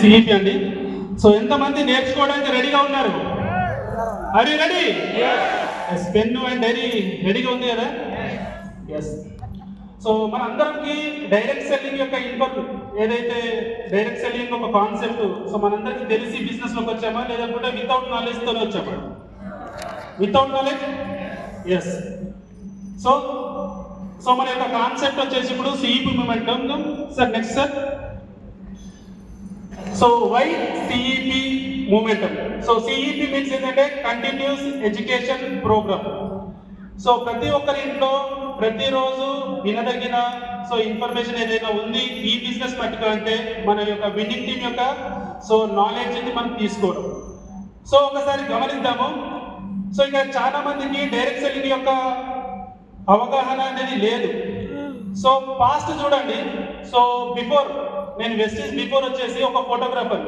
CEP అండి. So ఎంతమంది నేర్చుకోవడానికి రెడీగా ఉన్నారు? Are you ready? Yes. Pen and diary రెడీగా ఉంది కదా? ఎస్. సో మన అందరికి డైరెక్ట్ సెల్లింగ్ యొక్క ఏదైతే డైరెక్ట్ సెల్లింగ్ ఒక కాన్సెప్ట్, సో మనందరికి తెలిసి బిజినెస్ లోకి వచ్చామా, లేదంటే వితౌట్ నాలెడ్జ్ తోనే వచ్చామా? Without knowledge. ఎస్. సో మన యొక్క కాన్సెప్ట్ వచ్చేసి ఇప్పుడు CEP momentum. Sir next sir. So why CEP momentum? So CEP means ఏంటంటే కంటిన్యూస్ ఎడ్యుకేషన్ ప్రోగ్రామ్. సో ప్రతి ఒక్కరి ఇంట్లో ప్రతిరోజు వినదగిన సో ఇన్ఫర్మేషన్ ఏదైనా ఉంది ఈ బిజినెస్ పట్టుకు అంటే మన యొక్క విన్నింగ్ టీమ్ యొక్క సో నాలెడ్జ్ ని మనం తీసుకోవడం. సో ఒకసారి గమనిద్దాము. సో ఇక్కడ చాలా మందికి డైరెక్ట్ సెల్లింగ్ యొక్క అవగాహన అనేది లేదు. సో పాస్ట్ చూడండి. సో నేను వెస్టీజ్ బిఫోర్ వచ్చేసి ఒక ఫోటోగ్రాఫర్.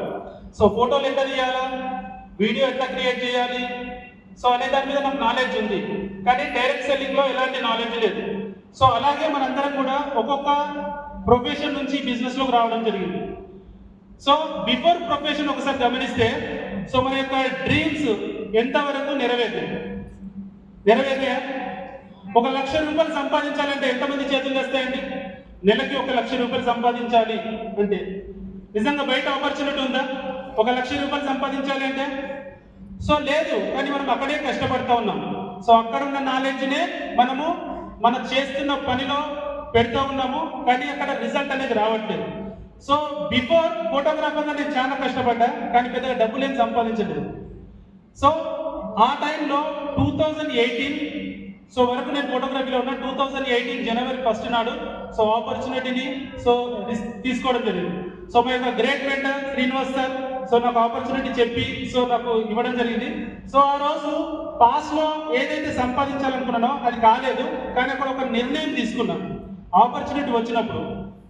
సో ఫోటోలు ఎట్లా తీయాలా, వీడియో ఎట్లా క్రియేట్ చేయాలి, సో అనే దాని మీద నాకు నాలెడ్జ్ ఉంది. కానీ డైరెక్ట్ సెల్లింగ్ లో ఎలాంటి నాలెడ్జ్ లేదు. సో అలాగే మనందరం కూడా ఒక్కొక్క ప్రొఫెషన్ నుంచి బిజినెస్ లోకి రావడం జరిగింది. సో బిఫోర్ ప్రొఫెషన్ ఒకసారి గమనిస్తే సో మన యొక్క డ్రీమ్స్ ఎంతవరకు నెరవేరాయా? 1,00,000 రూపాయలు సంపాదించాలంటే ఎంతమంది చేతులు వస్తాయండి? నెలకి 1,00,000 రూపాయలు సంపాదించాలి అంటే నిజంగా బయట ఆపర్చునిటీ ఉందా 1,00,000 రూపాయలు సంపాదించాలి అంటే? సో లేదు. కానీ మనం అక్కడే కష్టపడతా ఉన్నాం. సో అక్కడ ఉన్న నాలెడ్జ్నే మనము మనం చేస్తున్న పనిలో పెడతా ఉన్నాము, కానీ అక్కడ రిజల్ట్ అనేది రావట్లేదు. సో బిఫోర్ ఫోటోగ్రాఫర్గా నేను చాలా కష్టపడ్డా, కానీ పెద్దగా డబ్బులు ఏం సంపాదించలేదు. సో ఆ టైంలో 2018 సో వరకు నేను ఫోటోగ్రఫీలో ఉన్న 2018 జనవరి 1 నాడు సో ఆపర్చునిటీని సో తీసుకోవడం జరిగింది. సో మా యొక్క great mentor Srinivas sir so నాకు ఆపర్చునిటీ చెప్పి సో నాకు ఇవ్వడం జరిగింది. సో ఆ రోజు పాస్లో ఏదైతే సంపాదించాలనుకున్నానో అది కాలేదు, కానీ అక్కడ ఒక నిర్ణయం తీసుకున్నాను ఆపర్చునిటీ వచ్చినప్పుడు.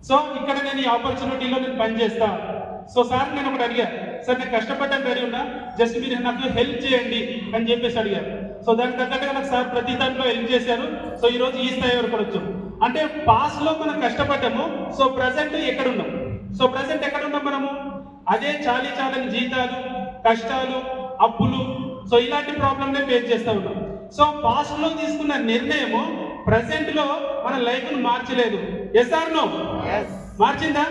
సో ఇక్కడ నేను ఈ ఆపర్చునిటీలో నేను పనిచేస్తా. సో సార్ నేను ఒకటి అడిగాను, సార్ నేను కష్టపడ్డానికి రెడీ ఉన్నా, జస్ట్ మీరు నాకు హెల్ప్ చేయండి అని చెప్పేసి అడిగారు. సో దానికి తగ్గట్టుగా నాకు సార్ ప్రతి దాంట్లో హెల్ప్ చేశారు. సో ఈ రోజు ఈ స్థాయి వరకు వచ్చాం. అంటే పాస్లో మనం కష్టపడ్డాము. సో ప్రజెంట్ ఎక్కడున్నాం? సో ప్రజెంట్ ఎక్కడున్నాం మనము? అదే చాలని జీతాలు, కష్టాలు, అప్పులు, సో ఇలాంటి ప్రాబ్లమ్నే ఫేస్ చేస్తూ ఉన్నాం. సో పాస్ట్ లో తీసుకున్న నిర్ణయము ప్రజెంట్ లో మన లైఫ్ ను మార్చలేదు. Yes or no? మార్చిందా?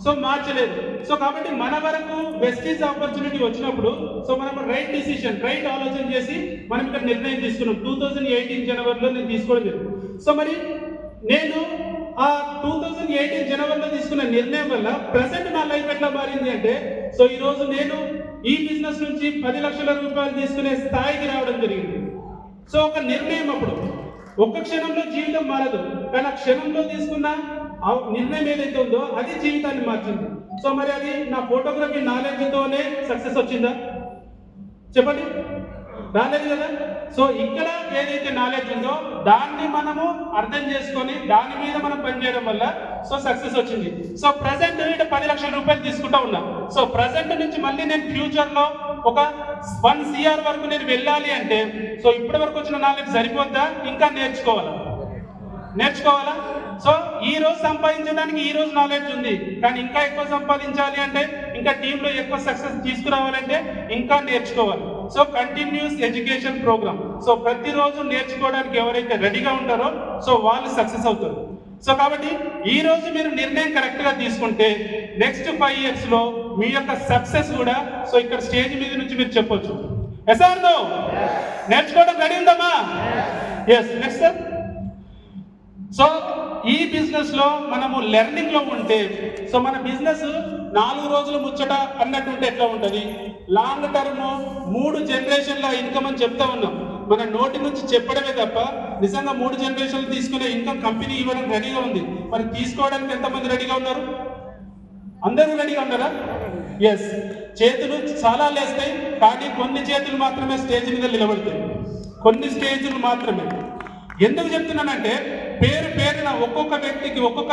సో మార్చలేదు. సో కాబట్టి మన వరకు వెస్టీజ్ ఆపర్చునిటీ వచ్చినప్పుడు సో మనం రైట్ ఆలోచన చేసి మనం ఇక్కడ నిర్ణయం తీసుకున్నాం. 2018 జనవరిలో నేను తీసుకోవడం జరిగింది. సో మరి నేను ఆ 2018 జనవరిలో తీసుకున్న నిర్ణయం వల్ల ప్రజెంట్ నా లైఫ్ ఎట్లా మారింది అంటే సో ఈ రోజు నేను ఈ బిజినెస్ నుంచి 10 లక్షల రూపాయలు తీసుకునే స్థాయికి రావడం జరిగింది. సో ఒక నిర్ణయం అప్పుడు ఒక్క క్షణంలో జీవితం మారదు, కానీ ఆ క్షణంలో తీసుకున్న నిర్ణయం ఏదైతే ఉందో అది జీవితాన్ని మార్చింది. సో మరి అది నా ఫోటోగ్రఫీ నాలెడ్జ్తోనే సక్సెస్ వచ్చిందా? చెప్పండి, రాలేదు కదా. సో ఇక్కడ ఏదైతే నాలెడ్జ్ ఉందో దాన్ని మనము అర్థం చేసుకొని దాని మీద మనం పనిచేయడం వల్ల సో సక్సెస్ వచ్చింది. సో ప్రజెంట్ 10 లక్షల రూపాయలు తీసుకుంటా ఉన్నా. సో ప్రజెంట్ నుంచి మళ్ళీ నేను ఫ్యూచర్ లో ఒక 1 CR వరకు నేను వెళ్ళాలి అంటే సో ఇప్పటి వరకు వచ్చిన నాలెడ్జ్ సరిపోద్దా? ఇంకా నేర్చుకోవాలా? సో ఈ రోజు సంపాదించడానికి ఈ రోజు నాలెడ్జ్ ఉంది, కానీ ఇంకా ఎక్కువ సంపాదించాలి అంటే, ఇంకా టీంలో ఎక్కువ సక్సెస్ తీసుకురావాలంటే ఇంకా నేర్చుకోవాలి. So continuous education program. So ప్రతిరోజు నేర్చుకోవడానికి ఎవరైతే రెడీగా ఉంటారో సో వాళ్ళు సక్సెస్ అవుతారు. సో కాబట్టి ఈ రోజు మీరు నిర్ణయం కరెక్ట్ గా తీసుకుంటే నెక్స్ట్ 5 years లో మీ యొక్క సక్సెస్ కూడా సో ఇక్కడ స్టేజ్ మీద నుంచి మీరు చెప్పొచ్చు. Yes or no? నేర్చుకోవడం రెడీ ఉందమ్మా? ఎస్. Next sir. సో ఈ బిజినెస్ లో మనము లెర్నింగ్ లో ఉంటే సో మన బిజినెస్ 4 రోజులు ముచ్చట అన్నట్టు ఉంటే ఎట్లా ఉంటుంది? లాంగ్ టర్మ్ 3 జనరేషన్ల ఇన్కమ్ అని చెప్తా ఉన్నాం. మన నోటి నుంచి చెప్పడమే తప్ప నిజంగా 3 జనరేషన్లు తీసుకునే ఇన్కమ్ కంపెనీ ఇవ్వడం రెడీగా ఉంది. మరి తీసుకోవడానికి ఎంతమంది రెడీగా ఉన్నారు? అందరూ రెడీగా ఉన్నారా? ఎస్. చేతులు చాలా లేస్తాయి, కానీ కొన్ని చేతులు మాత్రమే స్టేజ్ మీద నిలబడతాయి. కొన్ని స్టేజ్లు మాత్రమే. ఎందుకు చెప్తున్నానంటే పేరున ఒక్కొక్క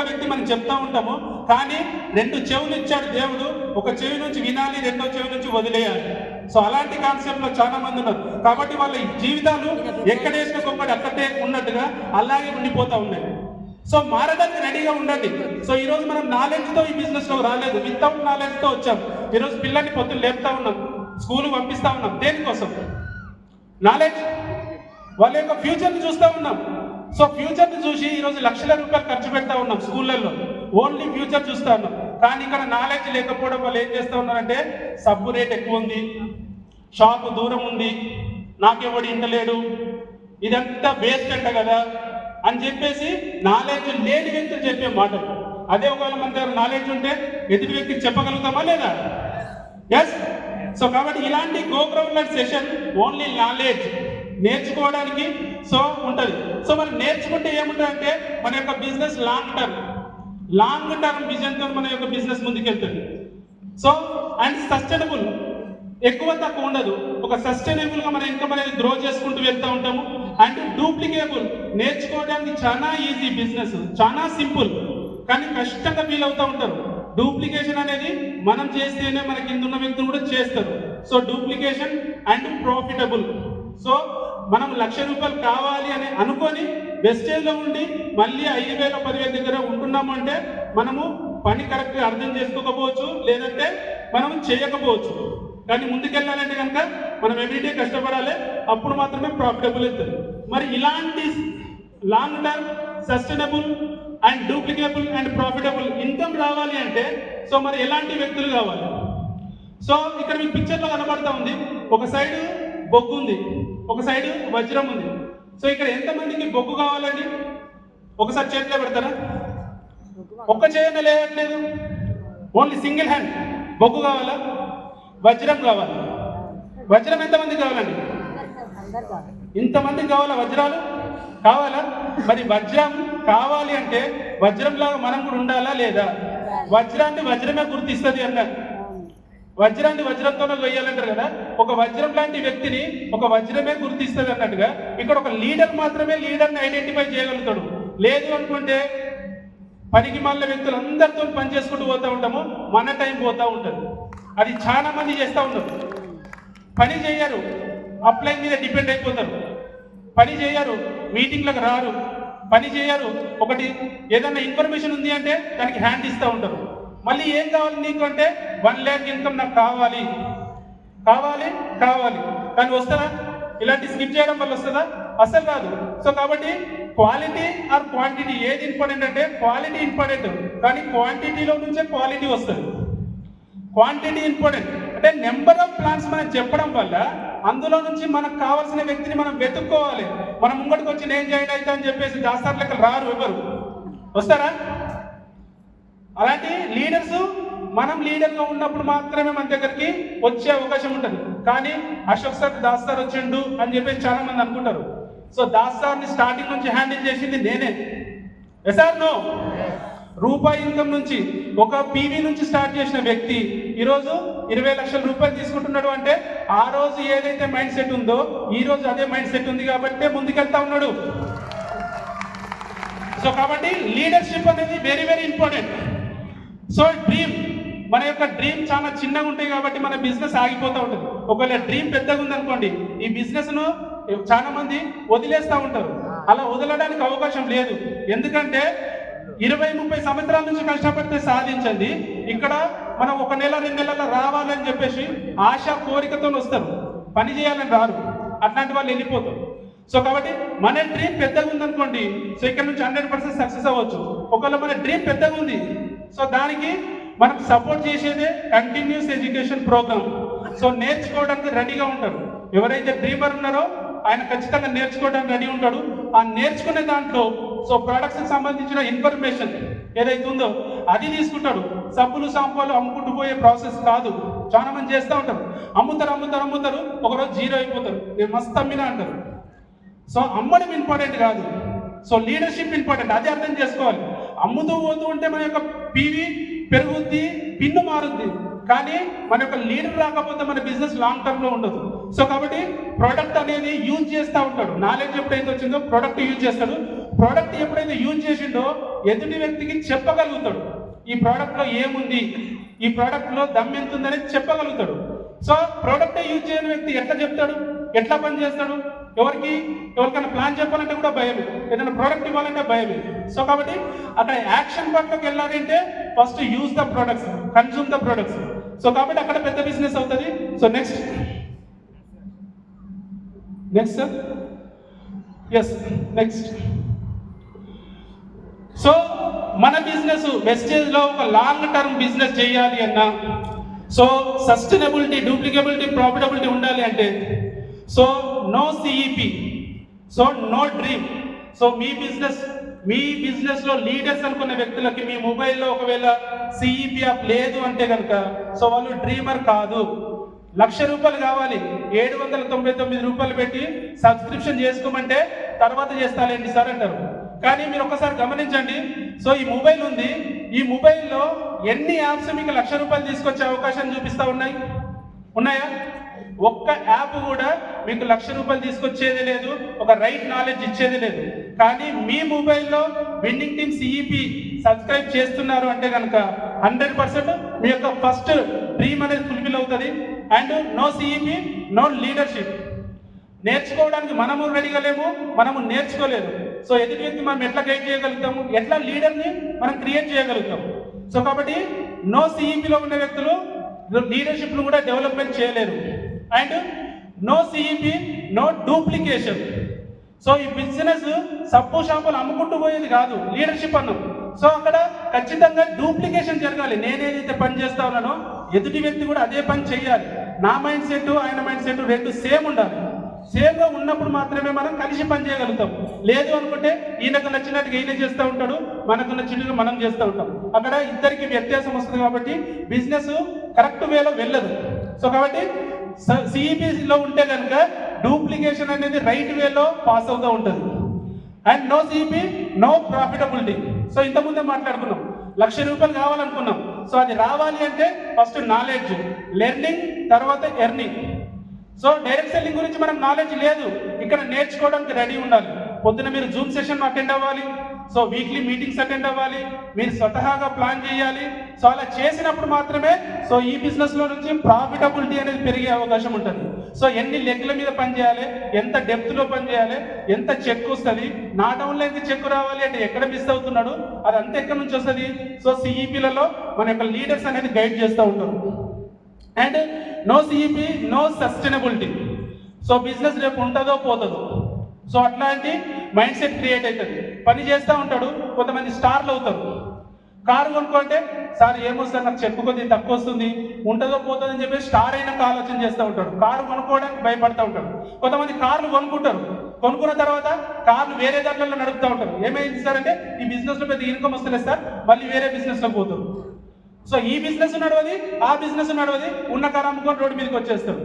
వ్యక్తి మనం చెప్తా ఉంటాము, కానీ 2 చెవులు ఇచ్చాడు దేవుడు. ఒక చెవి నుంచి వినాలి, రెండో చెవి నుంచి వదిలేయాలి. సో అలాంటి కాన్సెప్ట్ లో చాలా మంది ఉన్నారు. కాబట్టి వాళ్ళ జీవితాలు ఎక్కడేసిన గొప్పటి అక్కడే ఉన్నట్టుగా అలాగే ఉండిపోతా ఉన్నాయి. సో మారడానికి రెడీగా ఉండండి. సో ఈ రోజు మనం నాలెడ్జ్తో ఈ బిజినెస్ లో రాలేదు, వితౌట్ నాలెడ్జ్తో వచ్చాం. ఈరోజు పిల్లల్ని పొద్దున్న లేపుతా ఉన్నాం, స్కూల్ పంపిస్తా ఉన్నాం. దేనికోసం? నాలెడ్జ్, వాళ్ళ యొక్క ఫ్యూచర్ని చూస్తూ ఉన్నాం. సో ఫ్యూచర్ని చూసి ఈరోజు లక్షల రూపాయలు ఖర్చు పెడతా ఉన్నాం స్కూళ్ళల్లో, ఓన్లీ ఫ్యూచర్ చూస్తూ ఉన్నాం. కానీ ఇక్కడ నాలెడ్జ్ లేకపోవడం వల్ల ఏం చేస్తూ ఉన్నారంటే, సబ్బు రేట్ ఎక్కువ ఉంది, షాపు దూరం ఉంది, నాకెవడు ఇంటలేడు, ఇదంతా వేస్ట్ అంట కదా అని చెప్పేసి నాలెడ్జ్ లేని వ్యక్తులు చెప్పే మాటలు. అదే ఒకవేళ మన దగ్గర నాలెడ్జ్ ఉంటే ఎదుటి వ్యక్తికి చెప్పగలుగుతామా లేదా? ఎస్. సో కాబట్టి ఇలాంటి గోగ్రౌండ్ సెషన్ ఓన్లీ నాలెడ్జ్ నేర్చుకోవడానికి సో ఉంటుంది. సో మనం నేర్చుకుంటే ఏముంటుందంటే మన యొక్క బిజినెస్ లాంగ్ టర్మ్ విజన్తో మన యొక్క బిజినెస్ ముందుకెళ్తుంది. సో అండ్ సస్టైనబుల్, ఎక్కువ తక్కువ ఉండదు. ఒక సస్టైనబుల్గా మనం ఇన్కమ్ అనేది గ్రో చేసుకుంటూ వెళ్తూ ఉంటాము. అండ్ డూప్లికేబుల్, నేర్చుకోవడానికి చాలా ఈజీ బిజినెస్, చాలా సింపుల్, కానీ కష్టంగా ఫీల్ అవుతూ ఉంటారు. డూప్లికేషన్ అనేది మనం చేస్తేనే మన కింద ఉన్న వ్యక్తులు కూడా చేస్తారు. So duplication and profitable. So మనం ₹1,00,000 కావాలి అని అనుకొని వెస్టేజ్లో ఉండి మళ్ళీ 5,000 10,000 దగ్గర ఉంటున్నాము అంటే మనము పని కరెక్ట్గా అర్థం చేసుకోకపోవచ్చు, లేదంటే మనం చేయకపోవచ్చు. కానీ ముందుకెళ్ళాలంటే కనుక మనం ఎవ్రీడే కష్టపడాలి, అప్పుడు మాత్రమే ప్రాఫిటబుల్ అవుతుంది. మరి ఇలాంటి long term sustainable and duplicable and profitable income రావాలి అంటే సో మరి ఎలాంటి వ్యక్తులు కావాలి? సో ఇక్కడ మీకు పిక్చర్లో కనబడతా ఉంది, ఒక సైడ్ బొగ్గు ఉంది, ఒక సైడ్ వజ్రం ఉంది. సో ఇక్కడ ఎంతమందికి బొగ్గు కావాలండి? ఒకసారి చేతిలో పెడతారా? ఒక్క చేయన లేవట్లేదు, ఓన్లీ సింగిల్ హ్యాండ్. బొగ్గు కావాలా? వజ్రం కావాలా? వజ్రం ఎంతమంది కావాలండి? ఇంతమందికి కావాలా? వజ్రాలు కావాలా? మరి వజ్రం కావాలి అంటే వజ్రంలాగా మనం కూడా ఉండాలా లేదా? వజ్రాన్ని వజ్రమే గుర్తిస్తుంది అన్నారు. వజ్రాన్ని వజ్రంతోనే వేయాలంటారు కదా. ఒక వజ్రం లాంటి వ్యక్తిని ఒక వజ్రమే గుర్తిస్తుంది అన్నట్టుగా ఇక్కడ ఒక లీడర్ మాత్రమే లీడర్ని ఐడెంటిఫై చేయగలుగుతాడు. లేదు అనుకుంటే పనికి మాలిన వ్యక్తులు అందరితో పని చేసుకుంటూ పోతూ ఉంటాము, మన టైం పోతూ ఉంటుంది. అది చాలా మంది చేస్తూ ఉంటారు. పని చేయరు, అప్లై మీద డిపెండ్ అయిపోతారు. పని చేయరు, మీటింగ్లకు రారు, పని చేయరు. ఒకటి ఏదైనా ఇన్ఫర్మేషన్ ఉంది అంటే దానికి హ్యాండ్ ఇస్తూ ఉంటారు. మళ్ళీ ఏం కావాలి నీకు అంటే 1 lakh ఇన్కమ్ నాకు కావాలి కావాలి కావాలి, కానీ వస్తుందా? ఇలాంటి స్కిప్ చేయడం వల్ల వస్తుందా? అసలు రాదు. సో కాబట్టి క్వాలిటీ ఆర్ క్వాంటిటీ ఏది ఇంపార్టెంట్ అంటే క్వాలిటీ ఇంపార్టెంట్, కానీ క్వాంటిటీలో నుంచే క్వాలిటీ వస్తుంది. క్వాంటిటీ ఇంపార్టెంట్ అంటే నెంబర్ ఆఫ్ ప్లాన్స్ మనం చెప్పడం వల్ల అందులో నుంచి మనకు కావాల్సిన వ్యక్తిని మనం వెతుక్కోవాలి. మనం ముంగడికి వచ్చి నేను జాయిన్ అవుతా అని చెప్పేసి దాస్తారు లెక్క రారు, ఎవరు వస్తారా? అలాంటి లీడర్స్ మనం లీడర్గా ఉన్నప్పుడు మాత్రమే మన దగ్గరికి వచ్చే అవకాశం ఉంటుంది. కానీ అశోక్ సార్ దాస్ సార్ వచ్చిండు అని చెప్పేసి చాలా మంది అనుకుంటారు. సో దాస్ సార్ని స్టార్టింగ్ నుంచి హ్యాండిల్ చేసింది నేనే. SR no? రూపాయి ఇన్కమ్ నుంచి ఒక పీవీ నుంచి స్టార్ట్ చేసిన వ్యక్తి ఈరోజు 20 లక్షల రూపాయలు తీసుకుంటున్నాడు అంటే ఆ రోజు ఏదైతే మైండ్ సెట్ ఉందో ఈ రోజు అదే మైండ్ సెట్ ఉంది కాబట్టి ముందుకెళ్తా ఉన్నాడు. సో కాబట్టి లీడర్షిప్ అనేది very very important. So dream, మన యొక్క డ్రీమ్ చాలా చిన్నగా ఉంటాయి కాబట్టి మన బిజినెస్ ఆగిపోతూ ఉంటుంది. ఒకవేళ డ్రీమ్ పెద్దగా ఉందనుకోండి ఈ బిజినెస్ను చాలా మంది వదిలేస్తూ ఉంటారు. అలా వదలడానికి అవకాశం లేదు. ఎందుకంటే 20-30 సంవత్సరాల నుంచి కష్టపడితే సాధించండి. ఇక్కడ మనం 1 నెల 2 నెలల్లో రావాలని చెప్పేసి ఆశ కోరికతో వస్తారు, పని చేయాలని రారు. అట్లాంటి వాళ్ళు వెళ్ళిపోతారు. సో కాబట్టి మన డ్రీమ్ పెద్దగా ఉందనుకోండి, సో ఇక్కడ నుంచి 100% సక్సెస్ అవ్వచ్చు. ఒకవేళ మన డ్రీమ్ పెద్దగా ఉంది, సో దానికి మనం సపోర్ట్ చేసేదే కంటిన్యూస్ ఎడ్యుకేషన్ ప్రోగ్రామ్. సో నేర్చుకోవడానికి రెడీగా ఉంటారు. ఎవరైతే డ్రీమర్ ఉన్నారో ఆయన ఖచ్చితంగా నేర్చుకోవడానికి రెడీ ఉంటాడు. ఆ నేర్చుకునే దాంట్లో సో ప్రొడక్ట్స్కి సంబంధించిన ఇన్ఫర్మేషన్ ఏదైతే ఉందో అది తీసుకుంటాడు. సబ్బులు షాంపూలు అమ్ముకుంటూ పోయే ప్రాసెస్ కాదు. చాలా మంది చేస్తూ ఉంటారు, అమ్ముతారు, ఒకరోజు జీరో అయిపోతారు, నేను మస్తు అమ్మినా అంటారు. సో అమ్మడం ఇంపార్టెంట్ కాదు, సో లీడర్షిప్ ఇంపార్టెంట్. అది అర్థం చేసుకోవాలి. అమ్ముతూ పోతూ ఉంటే మన యొక్క పీవీ పెరుగుద్ది, పిన్ను మారుద్ది, కానీ మన యొక్క లీడర్ రాకపోతే మన బిజినెస్ లాంగ్ టర్మ్లో ఉండదు. సో కాబట్టి ప్రోడక్ట్ అనేది యూజ్ చేస్తూ ఉంటాడు. నాలెడ్జ్ ఎప్పుడైతే వచ్చిందో ప్రోడక్ట్ యూజ్ చేస్తాడు. ప్రోడక్ట్ ఎప్పుడైతే యూజ్ చేసిండో ఎదుటి వ్యక్తికి చెప్పగలుగుతాడు, ఈ ప్రోడక్ట్లో ఏముంది, ఈ ప్రోడక్ట్లో దమ్ ఎంత ఉందనేది చెప్పగలుగుతాడు. సో ప్రోడక్టే యూజ్ చేయని వ్యక్తి ఎట్లా చెప్తాడు, ఎట్లా పని చేస్తాడు? ఎవరికైనా ప్లాన్ చెప్పాలంటే కూడా భయమే, ఏదైనా ప్రోడక్ట్ ఇవ్వాలంటే భయమే. సో కాబట్టి అక్కడ యాక్షన్ పార్ట్లోకి వెళ్ళాలంటే first use the products, consume the products. So కాబట్టి అక్కడ పెద్ద బిజినెస్ అవుతుంది. So next sir, yes next. So మన బిజినెస్ వెస్టేజ్లో ఒక లాంగ్ టర్మ్ బిజినెస్ చేయాలి అన్నా, సో సస్టైనబిలిటీ, డూప్లికేబిలిటీ, ప్రాఫిటబిలిటీ ఉండాలి అంటే so no CEP, so no dream. So మీ బిజినెస్లో లీడర్స్ అనుకున్న వ్యక్తులకి మీ మొబైల్లో ఒకవేళ సిఈపి యాప్ లేదు అంటే కనుక సో వాళ్ళు డ్రీమర్ కాదు. ₹1,00,000 కావాలి, ₹799 పెట్టి సబ్స్క్రిప్షన్ చేసుకోమంటే తర్వాత చేస్తాలేండి సార్ అంటారు. కానీ మీరు ఒకసారి గమనించండి, సో ఈ మొబైల్ ఉంది, ఈ మొబైల్లో ఎన్ని యాప్స్ మీకు ₹1,00,000 తీసుకొచ్చే అవకాశం చూపిస్తా ఉన్నాయా? ఒక్క యాప్ కూడా మీకు ₹1,00,000 తీసుకొచ్చేది లేదు, ఒక రైట్ నాలెడ్జ్ ఇచ్చేది లేదు. కానీ మీ మొబైల్లో విన్నింగ్ టీమ్ సిఈపి సబ్స్క్రైబ్ చేస్తున్నారు అంటే కనుక 100% మీ యొక్క ఫస్ట్ డ్రీమ్ అనేది ఫుల్ఫిల్ అవుతుంది. And no CEP, no leadership. నేర్చుకోవడానికి మనము రెడీగా లేము, మనము నేర్చుకోలేదు. సో ఎదుటి వ్యక్తి మనం ఎట్లా గైడ్ చేయగలుగుతాము, ఎట్లా లీడర్ని మనం క్రియేట్ చేయగలుగుతాము. సో కాబట్టి నో సిఈపిలో ఉన్న వ్యక్తులు లీడర్షిప్ను కూడా డెవలప్మెంట్ చేయలేరు. And no CEP, no duplication. So ఈ బిజినెస్ సబ్బు షాంపులు అమ్ముకుంటూ పోయేది కాదు, లీడర్షిప్ అన్నాం. సో అక్కడ ఖచ్చితంగా డూప్లికేషన్ జరగాలి. నేనేదైతే పని చేస్తా ఉన్నానో ఎదుటి వ్యక్తి కూడా అదే పని చేయాలి. నా మైండ్ సెట్, ఆయన మైండ్ సెట్ రెండు సేమ్ ఉండాలి. సేమ్గా ఉన్నప్పుడు మాత్రమే మనం కలిసి పని చేయగలుగుతాం. లేదు అనుకుంటే ఈయనకు నచ్చినట్టుగా ఈయన చేస్తూ ఉంటాడు, మనకు నచ్చినట్టుగా మనం చేస్తూ ఉంటాం. అక్కడ ఇద్దరికి వ్యత్యాసం వస్తుంది కాబట్టి బిజినెస్ కరెక్ట్ వేలో వెళ్ళదు. సో కాబట్టి సిఈపిలో ఉంటే కనుక డూప్లికేషన్ అనేది రైట్ వేలో పాస్ అవుతూ ఉంటుంది. And no CEP, no profitability. So ఇంతకుముందే మాట్లాడుకున్నాం, ₹1,00,000 కావాలనుకున్నాం. సో అది రావాలి అంటే ఫస్ట్ నాలెడ్జ్, లెర్నింగ్, తర్వాత ఎర్నింగ్. సో డైరెక్ట్ సెల్లింగ్ గురించి మనకు నాలెడ్జ్ లేదు, ఇక్కడ నేర్చుకోవడానికి రెడీ ఉండాలి. పొద్దున మీరు జూమ్ సెషన్ అటెండ్ అవ్వాలి, సో వీక్లీ మీటింగ్స్ అటెండ్ అవ్వాలి, మీరు స్వతహాగా ప్లాన్ చేయాలి. సో అలా చేసినప్పుడు మాత్రమే సో ఈ బిజినెస్లో నుంచి ప్రాఫిటబిలిటీ అనేది పెరిగే అవకాశం ఉంటుంది. సో ఎన్ని లెగ్ల మీద పని చేయాలి, ఎంత డెప్త్లో పని చేయాలి, ఎంత చెక్ వస్తుంది, నాట్ ఓన్లీ ఎంత చెక్ రావాలి అంటే ఎక్కడ మిస్ అవుతున్నాడు, అది అంత ఎక్కడి నుంచి వస్తుంది. సో సిఈపిలలో మన యొక్క లీడర్స్ అనేది గైడ్ చేస్తూ ఉంటారు. And no CEP, no sustainability. So business రేపు ఉంటుందో పోతుందో, సో అట్లాంటి మైండ్ సెట్ క్రియేట్ అవుతుంది. పని చేస్తూ ఉంటాడు, కొంతమంది స్టార్లు అవుతారు. కారు కొనుక్కుంటే సార్ ఏమో సార్ నాకు చెక్కు కొద్దిగా తక్కువ వస్తుంది, ఉంటుందో పోతుందని చెప్పి స్టార్ అయినాక ఆలోచన చేస్తూ ఉంటాడు. కారు కొనుక్కోవడానికి భయపడుతూ ఉంటాడు. కొంతమంది కార్లు కొనుక్కుంటారు, కొనుక్కున్న తర్వాత కార్లు వేరే దాంట్లో నడుపుతూ ఉంటారు. ఏమైంది సార్ అంటే ఈ బిజినెస్లో పెద్ద ఇన్కమ్ వస్తలేదు సార్, మళ్ళీ వేరే బిజినెస్లోకి పోతారు. సో ఈ బిజినెస్ నడవది, ఆ బిజినెస్ నడవది, ఉన్న కారు అమ్ముకొని రోడ్డు మీదకి వచ్చేస్తారు.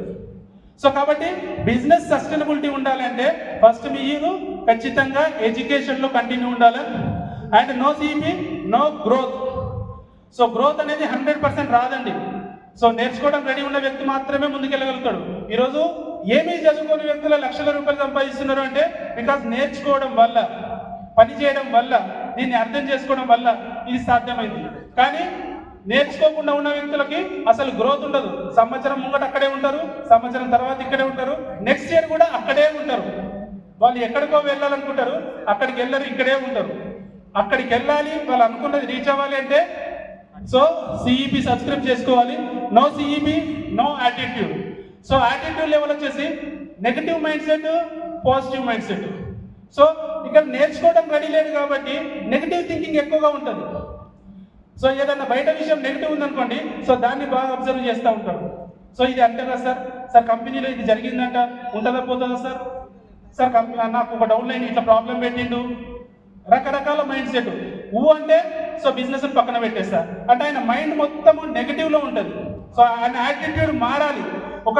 సో కాబట్టి బిజినెస్ సస్టైనబిలిటీ ఉండాలి అంటే ఫస్ట్ మీరు ఖచ్చితంగా ఎడ్యుకేషన్లో కంటిన్యూ ఉండాలి. And no CEP, no growth. So growth అనేది 100% రాదండి. సో నేర్చుకోవడం రెడీ ఉన్న వ్యక్తి మాత్రమే ముందుకెళ్ళగలుగుతాడు. ఈరోజు ఏమీ చదువుకోని వ్యక్తులు ₹1,00,000 సంపాదిస్తున్నారు అంటే బికాజ్ నేర్చుకోవడం వల్ల, పని చేయడం వల్ల, దీన్ని అర్థం చేసుకోవడం వల్ల ఇది సాధ్యమైంది. కానీ నేర్చుకోకుండా ఉన్న వ్యక్తులకి అసలు గ్రోత్ ఉండదు. సంవత్సరం ముంగట అక్కడే ఉంటారు, సంవత్సరం తర్వాత ఇక్కడే ఉంటారు, నెక్స్ట్ ఇయర్ కూడా అక్కడే ఉంటారు. వాళ్ళు ఎక్కడికో వెళ్ళాలనుకుంటారు, అక్కడికి వెళ్ళరు, ఇక్కడే ఉంటారు. అక్కడికి వెళ్ళాలి, వాళ్ళు అనుకున్నది రీచ్ అవ్వాలి అంటే సో సిఈపి సబ్స్క్రైబ్ చేసుకోవాలి. No CEP, no attitude. So attitude level వచ్చేసి negative mindset, positive mindset. So ఇక్కడ నేర్చుకోవడం రెడీ లేదు కాబట్టి నెగటివ్ థింకింగ్ ఎక్కువగా ఉంటుంది. సో ఏదన్నా బయట విషయం నెగిటివ్ ఉందనుకోండి, సో దాన్ని బాగా అబ్జర్వ్ చేస్తూ ఉంటారు. సో ఇది అంతే కదా సార్ కంపెనీలో ఇది జరిగిందంట, ఉంటుందా పోతుందా సార్ నాకు ఒక డౌన్లైన్ ఇట్లా ప్రాబ్లం పెట్టిండు, రకరకాల మైండ్ సెట్. అంటే సో బిజినెస్ పక్కన పెట్టేస్తారు అంటే ఆయన మైండ్ మొత్తము నెగిటివ్లో ఉంటుంది. సో ఆయన యాటిట్యూడ్ మారాలి.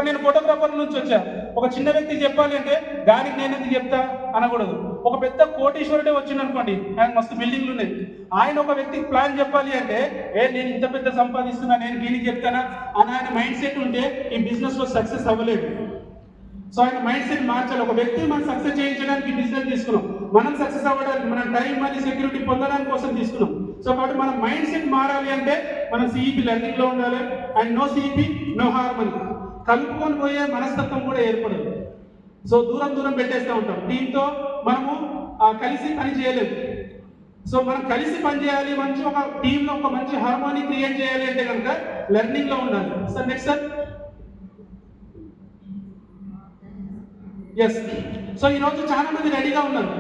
నేను ఫోటోగ్రాఫర్ నుంచి వచ్చా, ఒక చిన్న వ్యక్తి చెప్పాలి అంటే దానికి నేను ఎందుకు చెప్తా అనకూడదు. ఒక పెద్ద కోటీశ్వరుడే వచ్చింది అనుకోండి, ఆయన మస్తు బిల్డింగ్లు ఉన్నాయి, ఆయన ఒక వ్యక్తికి ప్లాన్ చెప్పాలి అంటే నేను ఇంత పెద్ద సంపాదిస్తున్నా, నేను దీనికి చెప్తానా అని ఆయన మైండ్ సెట్ ఉంటే ఈ బిజినెస్లో సక్సెస్ అవ్వలేదు. సో ఆయన మైండ్ సెట్ మార్చాలి. ఒక వ్యక్తి మనం సక్సెస్ చేయించడానికి బిజినెస్ తీసుకున్నాం, మనం సక్సెస్ అవ్వడానికి, మనం టైం మనీ సెక్యూరిటీ పొందడానికి కోసం తీసుకున్నాం. సో కాబట్టి మన మైండ్ సెట్ మారాలి అంటే మనం సిఈపి లెర్నింగ్లో ఉండాలి. And no CEP, no harmony. కలుపుకొని పోయే మనస్తత్వం కూడా ఏర్పడదు. సో దూరం దూరం పెట్టేస్తూ ఉంటాం. టీంతో మనము కలిసి పని చేయలేము. సో మనం కలిసి పని చేయాలి, మంచి ఒక టీంలో ఒక మంచి హార్మోనీ క్రియేట్ చేయాలి అంటే కనుక లెర్నింగ్ లో ఉండాలి. Sir next sir. Yes. So ఈరోజు చాలా మంది రెడీగా ఉన్నారు,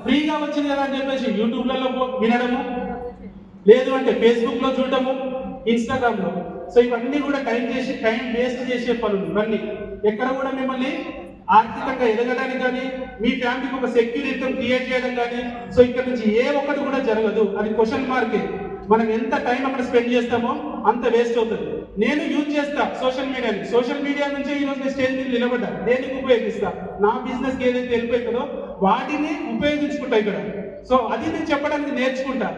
ఫ్రీగా వచ్చింది కదా అని చెప్పేసి యూట్యూబ్లలో వినడము, లేదు అంటే ఫేస్బుక్లో చూడటము, ఇన్స్టాగ్రామ్లో. సో ఇవన్నీ కూడా టైం వేస్ట్ చేసే పనులు. ఇవన్నీ ఎక్కడ కూడా మిమ్మల్ని ఆర్థికంగా ఎదగడానికి కానీ మీ ఫ్యామిలీకి ఒక సెక్యూర్ ఇన్కమ్ క్రియేట్ చేయడం కానీ సో ఇక్కడ నుంచి ఏ ఒక్కటి కూడా జరగదు. అది క్వశ్చన్ మార్కే. మనం ఎంత టైం అక్కడ స్పెండ్ చేస్తామో అంత వేస్ట్ అవుతుంది. నేను యూజ్ చేస్తా సోషల్ మీడియాని. సోషల్ మీడియా నుంచి ఈరోజు నేను స్టేజ్ మీద నిలబడ్డా. దేనికి ఉపయోగిస్తా? నా బిజినెస్కి ఏదైతే వెళ్ళిపోతుందో వాటిని ఉపయోగించుకుంటా ఇక్కడ. సో అది నేను చెప్పడానికి నేర్చుకుంటా.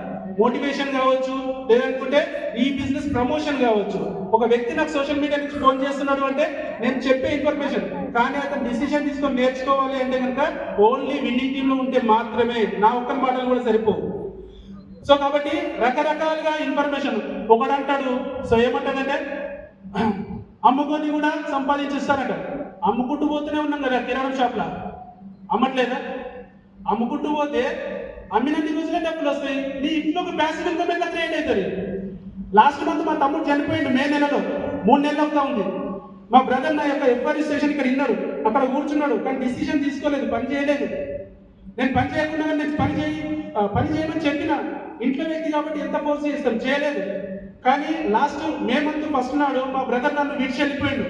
మోటివేషన్ కావచ్చు, లేదనుకుంటే ఈ బిజినెస్ ప్రమోషన్ కావచ్చు. ఒక వ్యక్తి నాకు సోషల్ మీడియా నుంచి ఫోన్ చేస్తున్నాడు అంటే నేను చెప్పే ఇన్ఫర్మేషన్, కానీ అతను డిసిషన్ తీసుకొని నేర్చుకోవాలి అంటే కనుక ఓన్లీ విన్నింగ్ టీంలో ఉంటే మాత్రమే. నా ఒక్క మాటలు కూడా సరిపోవు. సో కాబట్టి రకరకాలుగా ఇన్ఫర్మేషన్ ఒకడంటాడు. సో ఏమంటాడంటే అమ్ముకొని కూడా సంపాదించిస్తారట. అమ్ముకుంటూ పోతూనే ఉన్నాం కదా కిరాణం షాప్లో, అమ్మట్లేదా? అమ్ముకుంటూ పోతే అమ్మినన్ని రోజులే డబ్బులు వస్తాయి. నీ ఇంట్లో ఒక ప్యాసివ్ ఇన్కమ్ ఎట్లా క్రియేట్ అవుతుంది? లాస్ట్ మంత్ మా తమ్ముడు చనిపోయిండు మే నెలలో, 3 నెలలు అవుతా ఉంది. మా బ్రదర్ నా యొక్క ఎఫ్ఐఆర్ స్టేషన్ ఇక్కడ విన్నారు, అక్కడ కూర్చున్నాడు, కానీ డిసిషన్ తీసుకోలేదు, పని చేయలేదు. నేను పని చేయకుండా నేను పని చేయమని చెప్పిన ఇంట్లో వ్యక్తి కాబట్టి ఎంత ఫోర్స్ చేస్తాను, చేయలేదు. కానీ లాస్ట్ మే మంత్ ఫస్ట్ నాడు మా బ్రదర్ నన్ను విడిచి వెళ్ళిపోయిండు.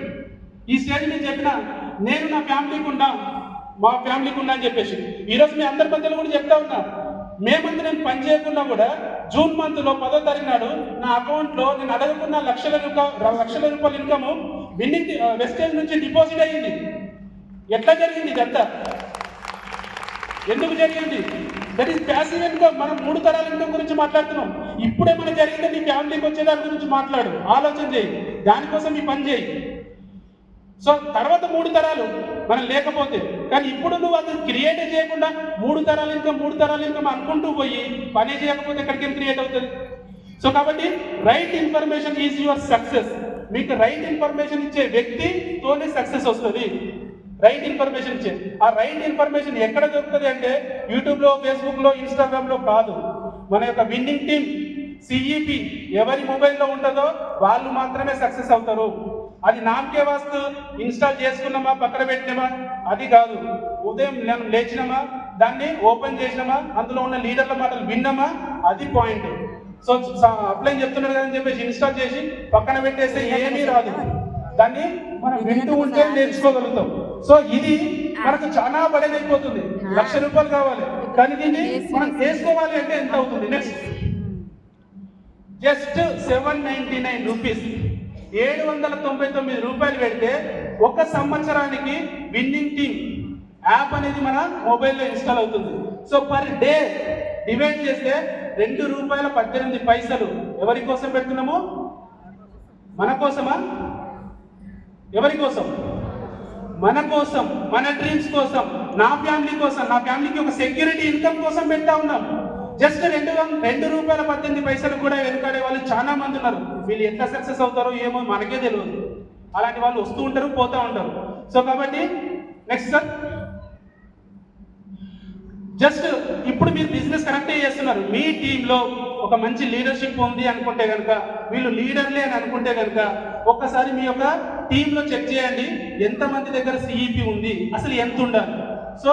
ఈ స్టేజ్ నేను చెప్పిన నేను నా ఫ్యామిలీకి ఉన్నా, మా ఫ్యామిలీకి ఉన్నా అని చెప్పేసి. ఈరోజు మీ అందరి మధ్యలో కూడా చెప్తా ఉన్నా, మే మంత్ నేను పని చేయకుండా కూడా జూన్ మంత్లో 10వ తారీఖు నాడు నా అకౌంట్లో నేను అడగకున్న లక్షల రూపాయల ఇన్కమ్ విన్నింగ్ వెస్టేజ్ నుంచి డిపాజిట్ అయ్యింది. ఎట్లా జరిగింది ఇదంతా? ఎందుకు జరిగింది? That is passive income. మనం 3 తరాల ఇన్కమ్ గురించి మాట్లాడుతున్నాం. ఇప్పుడే మన జరిగింది నీ ఫ్యామిలీకి వచ్చే దాని గురించి మాట్లాడు, ఆలోచన చేయి, దానికోసం ఈ పని చేయి. సో తర్వాత 3 తరాలు మనం లేకపోతే, కానీ ఇప్పుడు నువ్వు అది క్రియేట్ చేయకుండా 3 తరాల ఇన్కమ్ అనుకుంటూ పోయి పని చేయకపోతే ఎక్కడికి క్రియేట్ అవుతుంది? సో కాబట్టి right information is your success. మీకు రైట్ ఇన్ఫర్మేషన్ ఇచ్చే వ్యక్తితోనే సక్సెస్ వస్తుంది. రైట్ ఇన్ఫర్మేషన్ ఇచ్చే ఆ రైట్ ఇన్ఫర్మేషన్ ఎక్కడ దొరుకుతుంది అంటే యూట్యూబ్లో, ఫేస్బుక్లో, ఇన్స్టాగ్రామ్లో కాదు. మన యొక్క విన్నింగ్ టీమ్ సిఈపి ఎవరి మొబైల్లో ఉంటుందో వాళ్ళు మాత్రమే సక్సెస్ అవుతారు. అది నామకే వాస్తు ఇన్స్టాల్ చేసుకున్నామా, పక్కన పెట్టినామా, అది కాదు. ఉదయం లేచినామా, దాన్ని ఓపెన్ చేసినామా, అందులో ఉన్న లీడర్ల మాటలు విన్నామా, అది పాయింట్. సో అప్లైన్ చెప్తున్నాడు కదని చెప్పేసి ఇన్స్టాల్ చేసి పక్కన పెట్టేస్తే ఏమీ రాదు. దాన్ని మనం వింటూ ఉంటే నేర్చుకోగలుగుతాం. సో ఇది మనకు చాలా బడన్ అయిపోతుంది. ₹1,00,000 కావాలి, కానీ దీన్ని మనం చేసుకోవాలి అంటే ఎంత అవుతుంది? నెక్స్ట్ జస్ట్ ₹799, ₹799 పెడితే 1 సంవత్సరానికి విన్నింగ్ టీమ్ యాప్ అనేది మన మొబైల్లో ఇన్స్టాల్ అవుతుంది. సో పర్ డే డివైడ్ చేస్తే ₹2.18. ఎవరి కోసం పెడుతున్నాము? మన కోసమా? ఎవరి కోసం? మన కోసం, మన డ్రీమ్స్ కోసం, నా ఫ్యామిలీ కోసం, నా ఫ్యామిలీకి ఒక సెక్యూరిటీ ఇన్కమ్ కోసం పెడతా ఉన్నాం. జస్ట్ ₹2.18 కూడా వెనుకాడే వాళ్ళు చాలా మంది ఉన్నారు. వీళ్ళు ఎట్లా సక్సెస్ అవుతారో ఏమో మనకే తెలియదు. అలాంటి వాళ్ళు వస్తూ ఉంటారు, పోతూ ఉంటారు. సో కాబట్టి నెక్స్ట్ సార్, జస్ట్ ఇప్పుడు మీరు బిజినెస్ కరెక్టే చేస్తున్నారు. మీ టీంలో ఒక మంచి లీడర్షిప్ ఉంది అనుకుంటే కనుక, వీళ్ళు లీడర్లే అని అనుకుంటే కనుక ఒక్కసారి మీ యొక్క టీంలో చెక్ చేయండి ఎంతమంది దగ్గర సిఈపి ఉంది, అసలు ఎంత ఉండాలి. So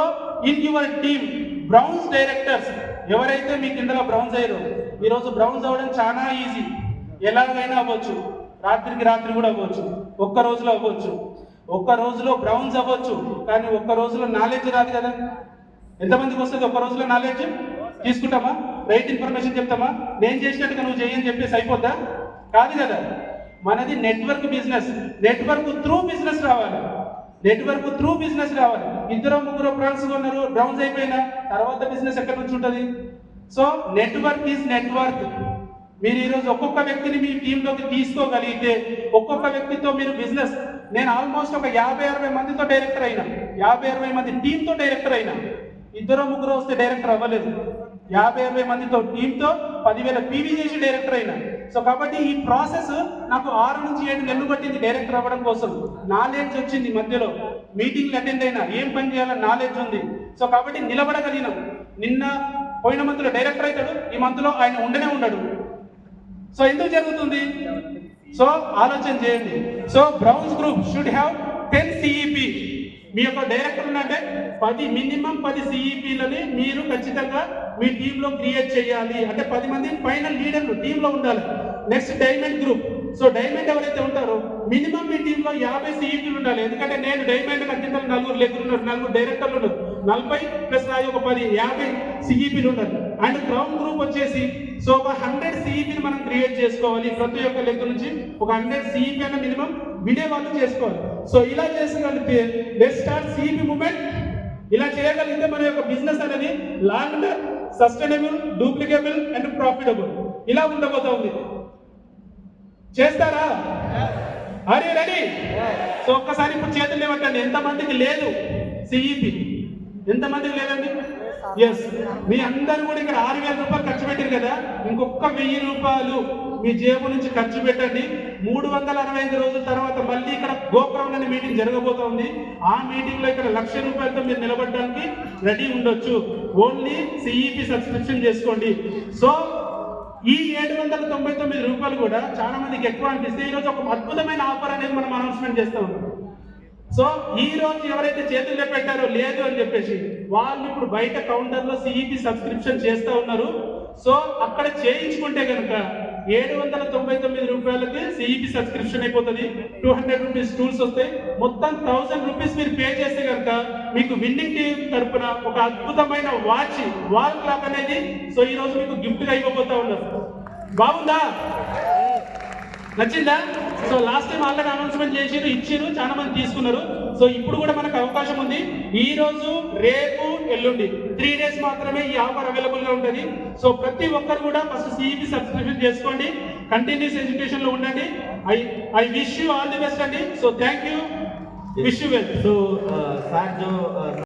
in your team browns directors ఎవరైతే మీ కిందలో బ్రౌన్స్ అయ్యారో, ఈరోజు బ్రౌన్స్ అవ్వడం చాలా ఈజీ. ఎలాగైనా అవ్వచ్చు, రాత్రికి రాత్రి కూడా అవ్వచ్చు, ఒక్క రోజులో అవ్వచ్చు, ఒక్క రోజులో బ్రౌన్స్ అవ్వచ్చు. కానీ ఒక్క రోజులో నాలెడ్జ్ రాదు కదా. ఎంతమందికి వస్తుంది ఒక్క రోజులో నాలెడ్జ్? తీసుకుంటామా? రైట్ ఇన్ఫర్మేషన్ చెప్తామా? నేను చేసినట్టుగా నువ్వు చేయని చెప్పేసి అయిపోద్దా? కాదు కదా. మనది network business. Network through business రావాలి. నెట్వర్క్ త్రూ బిజినెస్ రావాలి. 2-3 ఫ్రెండ్స్ ఉన్నారు, బ్రౌన్స్ అయిపోయినా తర్వాత బిజినెస్ ఎక్కడి నుంచి ఉంటుంది? So network is network. మీరు ఈరోజు ఒక్కొక్క వ్యక్తిని మీ టీంలోకి తీసుకోగలిగితే, ఒక్కొక్క వ్యక్తితో మీరు బిజినెస్, నేను ఆల్మోస్ట్ ఒక 50-60 మందితో డైరెక్టర్ అయినా, 50-60 మంది టీంతో డైరెక్టర్ అయినా. 2-3 వస్తే డైరెక్టర్ అవ్వలేదు. 50-60 మందితో టీంతో 10,000 పీవీ చేసి డైరెక్టర్ అయినా. సో కాబట్టి ఈ ప్రాసెస్ నాకు 6 నుంచి 7 నెలలు పట్టింది డైరెక్టర్ అవ్వడం కోసం. నాలెడ్జ్ వచ్చింది, మధ్యలో మీటింగ్లు అటెండ్ అయినా, ఏం పని చేయాలని నాలెడ్జ్ ఉంది. సో కాబట్టి నిలబడగలిగినాం. నిన్న పోయిన మంత్లో డైరెక్టర్ అవుతాడు, ఈ మంత్లో ఆయన ఉండనే ఉండడు. సో ఎందుకు జరుగుతుంది? సో ఆలోచన చేయండి. So Browns group should have 10 CEP. మీ యొక్క డైరెక్టర్ అంటే మినిమం 10 సిఈపిలని మీరు ఖచ్చితంగా మీ టీంలో క్రియేట్ చేయాలి. అంటే 10 మంది ఫైనల్ లీడర్లు టీంలో ఉండాలి. Next diamond group. So diamond ఎవరైతే ఉంటారో మినిమం మీ టీంలో 50 సిఈపీలు ఉండాలి. ఎందుకంటే నేను డైమండ్ ఖచ్చితంగా 4 లెక్కలు 4 డైరెక్టర్లు ఉన్నారు. 40 ప్లస్ నాది ఒక 10, 50 సిఈపీలు ఉండాలి. అండ్ క్రౌన్ గ్రూప్ వచ్చేసి సో ఒక 100 సిఈపీని మనం క్రియేట్ చేసుకోవాలి. ప్రతి ఒక్క లెక్క నుంచి ఒక 100 సిఈపీ అన్న మినిమం వినేవాళ్ళు చేసుకోవాలి. సో ఇలా చేసుగలిగితే లెట్స్ స్టార్ట్ సిఈపీ మూవ్మెంట్. ఇలా చేయగలిగితే మన యొక్క బిజినెస్ అనేది లాంగ్ సస్టైనబుల్, డూప్లికేబుల్ అండ్ ప్రాఫిటబుల్ ఇలా ఉండబోతా ఉంది. చేస్తారా? అరే రెడీ? సో ఒక్కసారి ఇప్పుడు చేతులు లేవట్టండి. ఎంతమందికి లేదు సిఈపి? ఎంతమందికి లేదండి? ఎస్, మీ అందరూ కూడా ఇక్కడ 6,000 రూపాయలు ఖర్చు పెట్టారు కదా, ఇంకొక 1,000 రూపాయలు మీ జేబు నుంచి ఖర్చు పెట్టండి. 365 రోజుల తర్వాత మళ్ళీ ఇక్కడ గోపురం అనే మీటింగ్ జరగబోతా ఉంది. ఆ మీటింగ్ లో ఇక్కడ 1,00,000 రూపాయలతో మీరు నిలబడడానికి రెడీ ఉండొచ్చు. ఓన్లీ సిఈపి సబ్స్క్రిప్షన్ చేసుకోండి. సో ఈ 799 రూపాయలు కూడా చాలా మందికి ఎక్కువ అనిపిస్తే ఈరోజు ఒక అద్భుతమైన ఆఫర్ అనేది మనం అనౌన్స్మెంట్ చేస్తా ఉన్నాం. సో ఈ రోజు ఎవరైతే చేతుల్లో పెట్టారో లేదు అని చెప్పేసి వాళ్ళు ఇప్పుడు బయట కౌంటర్లో సిఈపి సబ్స్క్రిప్షన్ చేస్తూ ఉన్నారు. సో అక్కడ చేయించుకుంటే కనుక 799 రూపాయలకి సిఈపి సబ్స్క్రిప్షన్ అయిపోతుంది. 200 రూపీస్ టూల్స్ వస్తాయి. మొత్తం 1000 రూపీస్ మీరు పే చేస్తే కనుక మీకు విన్నింగ్ టీం తరఫున ఒక అద్భుతమైన వాల్ క్లాక్ అనేది సో ఈ రోజు మీకు గిఫ్ట్ గా ఇవ్వబోతా ఉన్నారు. బాగుందా? నచ్చిందా? So last time already announcement చేసిరు, ఇచ్చిరు, చాలా మంది తీసుకున్నారు. సో ఇప్పుడు కూడా మనకు అవకాశం ఉంది. ఈ రోజు, రేపు, ఎల్లుండి 3 డేస్ మాత్రమే ఈ ఆఫర్ అవైలబుల్ గా ఉంటుంది. సో ప్రతి ఒక్కరు కూడా ఫస్ట్ సిఈపి సబ్స్క్రిప్షన్ చేసుకోండి. కంటిన్యూస్ ఎడ్యుకేషన్ లో ఉండండి. I wish you all the best అండి. So thank you, wish you well. So sir